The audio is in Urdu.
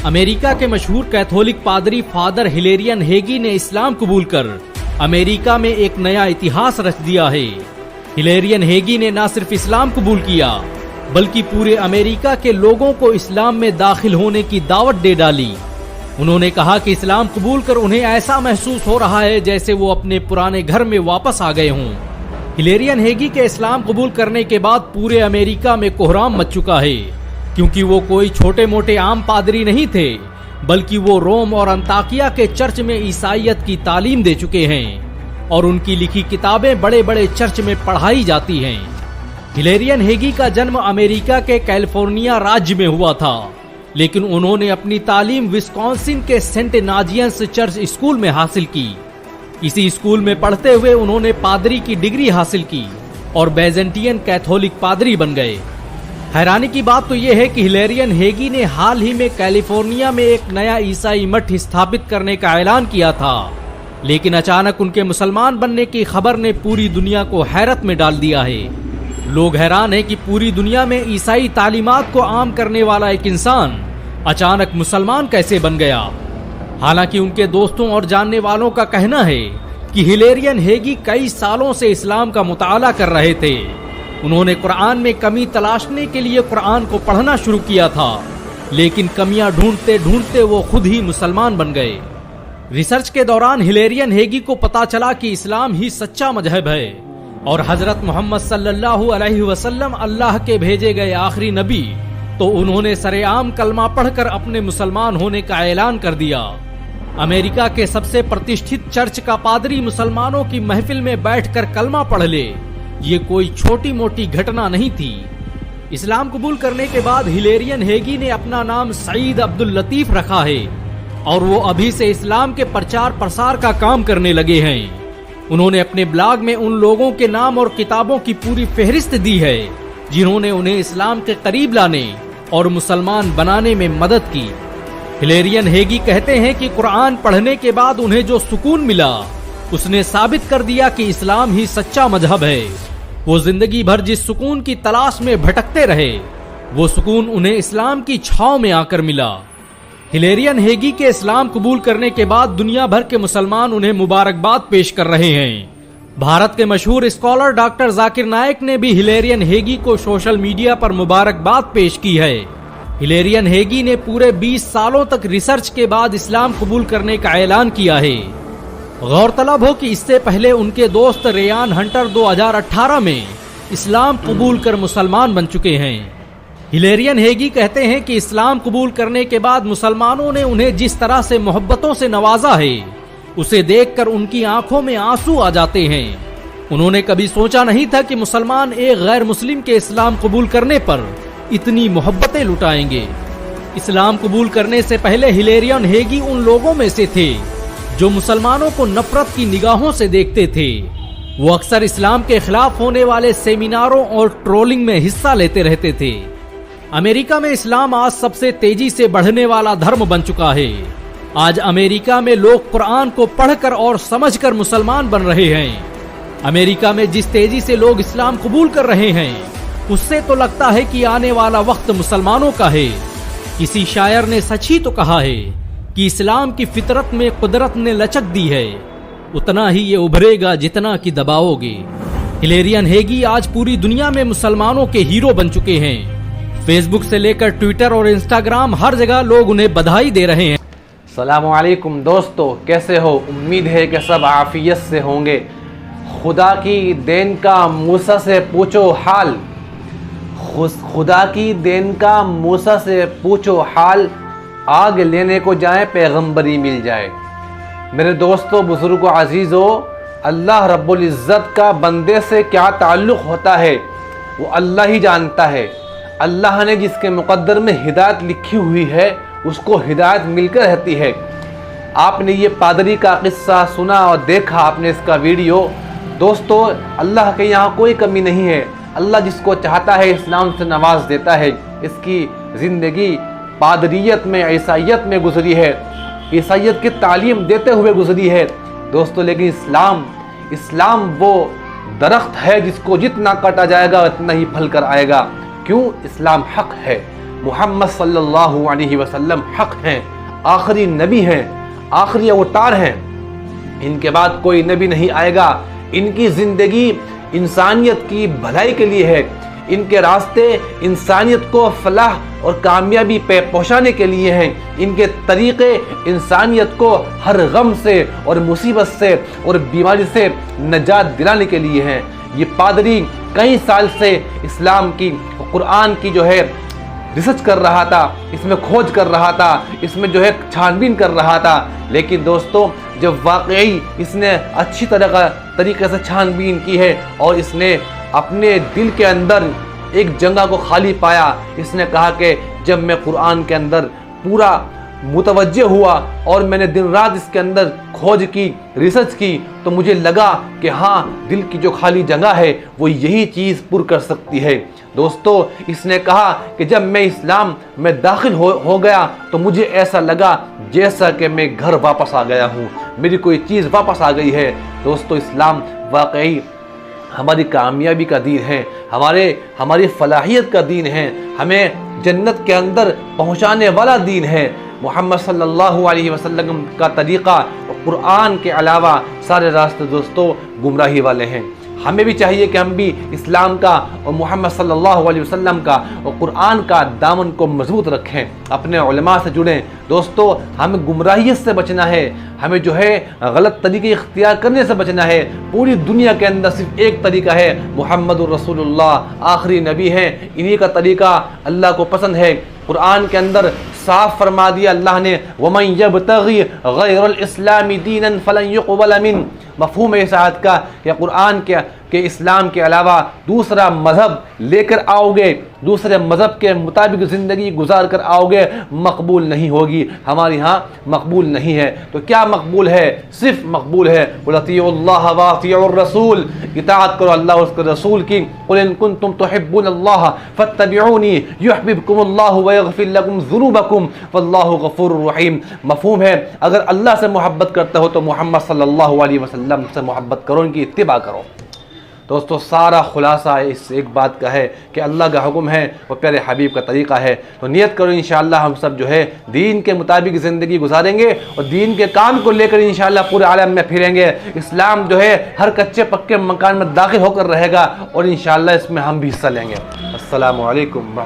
امریکہ کے مشہور کیتھولک پادری فادر ہلیرین ہیگی نے اسلام قبول کر امریکہ میں ایک نیا اتہاس رچ دیا ہے۔ ہلیرین ہیگی نے نہ صرف اسلام قبول کیا بلکہ پورے امریکہ کے لوگوں کو اسلام میں داخل ہونے کی دعوت دے ڈالی۔ انہوں نے کہا کہ اسلام قبول کر انہیں ایسا محسوس ہو رہا ہے جیسے وہ اپنے پرانے گھر میں واپس آ گئے ہوں۔ ہلیرین ہیگی کے اسلام قبول کرنے کے بعد پورے امریکہ میں کوہرام مچ چکا ہے، کیونکہ وہ کوئی چھوٹے موٹے عام پادری نہیں تھے بلکہ وہ روم اور انطاکیہ کے چرچ میں عیسائیت کی تعلیم دے چکے ہیں اور ان کی لکھی کتابیں بڑے بڑے چرچ میں پڑھائی جاتی ہیں۔ ہلیرین ہیگی کا جنم امریکہ کے کیلیفورنیا راج میں ہوا تھا، لیکن انہوں نے اپنی تعلیم وسکونسن کے سینٹ ناجینس چرچ اسکول میں حاصل کی۔ اسی اسکول میں پڑھتے ہوئے انہوں نے پادری کی ڈگری حاصل کی اور بیزنٹین کیتھولک پادری بن گئے۔ حیرانی کی بات تو یہ ہے کہ ہلیرین ہیگی نے حال ہی میں کیلیفورنیا میں ایک نیا عیسائی مٹھ استھاپت کرنے کا اعلان کیا تھا، لیکن اچانک ان کے مسلمان بننے کی خبر نے پوری دنیا کو حیرت میں ڈال دیا ہے۔ لوگ حیران ہیں کہ پوری دنیا میں عیسائی تعلیمات کو عام کرنے والا ایک انسان اچانک مسلمان کیسے بن گیا۔ حالانکہ ان کے دوستوں اور جاننے والوں کا کہنا ہے کہ ہلیرین ہیگی کئی سالوں سے اسلام کا مطالعہ کر رہے تھے۔ انہوں نے قرآن میں کمی تلاشنے کے لیے قرآن کو پڑھنا شروع کیا تھا، لیکن کمیاں ڈھونڈتے ڈھونڈتے وہ خود ہی مسلمان بن گئے۔ ریسرچ کے دوران ہلیرین ہیگی کو پتا چلا کہ اسلام ہی سچا مذہب ہے اور حضرت محمد صلی اللہ علیہ وسلم اللہ کے بھیجے گئے آخری نبی، تو انہوں نے سرے عام کلمہ پڑھ کر اپنے مسلمان ہونے کا اعلان کر دیا۔ امریکہ کے سب سے پرتشٹھت چرچ کا پادری مسلمانوں کی محفل میں بیٹھ کر کلمہ پڑھ لے، یہ کوئی چھوٹی موٹی گھٹنا نہیں تھی۔ اسلام قبول کرنے کے بعد ہلیرین ہیگی نے اپنا نام سعید عبداللطیف رکھا ہے اور وہ ابھی سے اسلام کے پرچار پرسار کا کام کرنے لگے ہیں۔ انہوں نے اپنے بلاگ میں ان لوگوں کے نام اور کتابوں کی پوری فہرست دی ہے جنہوں نے انہیں اسلام کے قریب لانے اور مسلمان بنانے میں مدد کی۔ ہلیرین ہیگی کہتے ہیں کہ قرآن پڑھنے کے بعد انہیں جو سکون ملا اس نے ثابت کر دیا کہ اسلام ہی سچا مذہب ہے۔ وہ زندگی بھر جس سکون کی تلاش میں بھٹکتے رہے وہ سکون انہیں اسلام کی چھاؤں میں آ کر ملا۔ ہلیرین ہیگی کے اسلام قبول کرنے کے بعد دنیا بھر کے مسلمان انہیں مبارکباد پیش کر رہے ہیں۔ بھارت کے مشہور اسکالر ڈاکٹر ذاکر نائک نے بھی ہلیرین ہیگی کو سوشل میڈیا پر مبارکباد پیش کی ہے۔ ہلیرین ہیگی نے پورے 20 سالوں تک ریسرچ کے بعد اسلام قبول کرنے کا اعلان کیا ہے۔ غور طلب ہو کہ اس سے پہلے ان کے دوست ریان ہنٹر 2018 میں اسلام قبول کر مسلمان بن چکے ہیں۔ ہلیرین ہیگی کہتے ہیں کہ اسلام قبول کرنے کے بعد مسلمانوں نے انہیں جس طرح سے محبتوں سے نوازا ہے اسے دیکھ کر ان کی آنکھوں میں آنسو آ جاتے ہیں۔ انہوں نے کبھی سوچا نہیں تھا کہ مسلمان ایک غیر مسلم کے اسلام قبول کرنے پر اتنی محبتیں لٹائیں گے۔ اسلام قبول کرنے سے پہلے ہلیرین ہیگی ان لوگوں میں سے تھے جو مسلمانوں کو نفرت کی نگاہوں سے دیکھتے تھے۔ وہ اکثر اسلام کے خلاف ہونے والے سیمیناروں اور ٹرولنگ میں حصہ لیتے رہتے تھے۔ امریکہ میں اسلام آج سب سے تیزی سے بڑھنے والا دھرم بن چکا ہے۔ آج امریکہ میں لوگ قرآن کو پڑھ کر اور سمجھ کر مسلمان بن رہے ہیں۔ امریکہ میں جس تیزی سے لوگ اسلام قبول کر رہے ہیں اس سے تو لگتا ہے کہ آنے والا وقت مسلمانوں کا ہے۔ کسی شاعر نے سچ ہی تو کہا ہے کہ اسلام کی فطرت میں قدرت نے لچک دی ہے، اتنا ہی یہ ابھرے گا جتنا کہ دباؤ گے۔ ہلیرین ہیگی آج پوری دنیا میں مسلمانوں کے ہیرو بن چکے ہیں۔ فیس بک سے لے کر ٹویٹر اور انسٹاگرام ہر جگہ لوگ انہیں بدھائی دے رہے ہیں۔ السلام علیکم دوستو، کیسے ہو؟ امید ہے کہ سب عافیت سے ہوں گے۔ خدا کی دین کا موسیٰ سے پوچھو حال، خدا کی دین کا موسیٰ سے پوچھو حال، آگ لینے کو جائیں پیغمبری مل جائے۔ میرے دوستو، بزرگو، عزیزو، اللہ رب العزت کا بندے سے کیا تعلق ہوتا ہے وہ اللہ ہی جانتا ہے۔ اللہ نے جس کے مقدر میں ہدایت لکھی ہوئی ہے اس کو ہدایت مل کر رہتی ہے۔ آپ نے یہ پادری کا قصہ سنا اور دیکھا، آپ نے اس کا ویڈیو۔ دوستو، اللہ کے یہاں کوئی کمی نہیں ہے۔ اللہ جس کو چاہتا ہے اسلام سے نواز دیتا ہے۔ اس کی زندگی پادریت میں، عیسائیت میں گزری ہے، عیسائیت کی تعلیم دیتے ہوئے گزری ہے دوستو۔ لیکن اسلام وہ درخت ہے جس کو جتنا کاٹا جائے گا اتنا ہی پھل کر آئے گا۔ کیوں؟ اسلام حق ہے۔ محمد صلی اللہ علیہ وسلم حق ہیں، آخری نبی ہیں، آخری اوتار ہیں، ان کے بعد کوئی نبی نہیں آئے گا۔ ان کی زندگی انسانیت کی بھلائی کے لیے ہے، ان کے راستے انسانیت کو فلاح اور کامیابی پہ پہنچانے کے لیے ہیں، ان کے طریقے انسانیت کو ہر غم سے اور مصیبت سے اور بیماری سے نجات دلانے کے لیے ہیں۔ یہ پادری کئی سال سے اسلام کی قرآن کی جو ہے ریسرچ کر رہا تھا، اس میں کھوج کر رہا تھا، اس میں جو ہے چھان بین کر رہا تھا، لیکن دوستو جب واقعی اس نے اچھی طریقے سے چھان بین کی ہے اور اس نے اپنے دل کے اندر ایک جگہ کو خالی پایا، اس نے کہا کہ جب میں قرآن کے اندر پورا متوجہ ہوا اور میں نے دن رات اس کے اندر کھوج کی، ریسرچ کی، تو مجھے لگا کہ ہاں دل کی جو خالی جگہ ہے وہ یہی چیز پر کر سکتی ہے۔ دوستو اس نے کہا کہ جب میں اسلام میں داخل ہو گیا تو مجھے ایسا لگا جیسا کہ میں گھر واپس آ گیا ہوں، میری کوئی چیز واپس آ گئی ہے۔ دوستو اسلام واقعی ہماری کامیابی کا دین ہے، ہماری فلاحیت کا دین ہے، ہمیں جنت کے اندر پہنچانے والا دین ہے۔ محمد صلی اللہ علیہ وسلم کا طریقہ قرآن کے علاوہ سارے راستے دوستو گمراہی والے ہیں۔ ہمیں بھی چاہیے کہ ہم بھی اسلام کا اور محمد صلی اللہ علیہ وسلم کا اور قرآن کا دامن کو مضبوط رکھیں، اپنے علماء سے جڑیں۔ دوستو ہمیں گمراہیت سے بچنا ہے، ہمیں جو ہے غلط طریقے اختیار کرنے سے بچنا ہے۔ پوری دنیا کے اندر صرف ایک طریقہ ہے، محمد الرسول اللہ آخری نبی ہیں، انہی کا طریقہ اللہ کو پسند ہے۔ قرآن کے اندر صاف فرما دیا اللہ نے، وَمَن يَبْتَغِي غَيْرَ الْإِسْلَامِ دِينًا فَلَن يُقْبَلَ مِنْهُ۔ مفہوم ہے اس آیت کا کہ قرآن کے اسلام کے علاوہ دوسرا مذہب لے کر آؤ گے، دوسرے مذہب کے مطابق زندگی گزار کر آؤ گے، مقبول نہیں ہوگی، ہمارے ہاں مقبول نہیں ہے۔ تو کیا مقبول ہے؟ صرف مقبول ہے قُلْ اطیعوا اللَّهَ وَاطِیعُوا الرَّسُولَ، اطاعت کرو اللہ اور اس کے رسول کی۔ قُلْ إِن كُنتُمْ تُحِبُّونَ اللَّهَ فَاتَّبِعُونِي يُحْبِبْكُمُ اللَّهُ وَيَغْفِرْ لَكُمْ ذُنُوبَكُمْ وَاللَّهُ غَفُورٌ رَحِيمٌ۔ مفہوم ہے، اگر اللہ سے محبت کرتے ہو تو محمد صلی اللہ علیہ وسلم سے محبت کرو، ان کی اتباع کرو۔ دوستو سارا خلاصہ اس ایک بات کا ہے کہ اللہ کا حکم ہے اور پیارے حبیب کا طریقہ ہے، تو نیت کرو انشاءاللہ ہم سب جو ہے دین کے مطابق زندگی گزاریں گے اور دین کے کام کو لے کر انشاءاللہ پورے عالم میں پھریں گے۔ اسلام جو ہے ہر کچے پکے مکان میں داخل ہو کر رہے گا اور انشاءاللہ اس میں ہم بھی حصہ لیں گے۔ السلام علیکم۔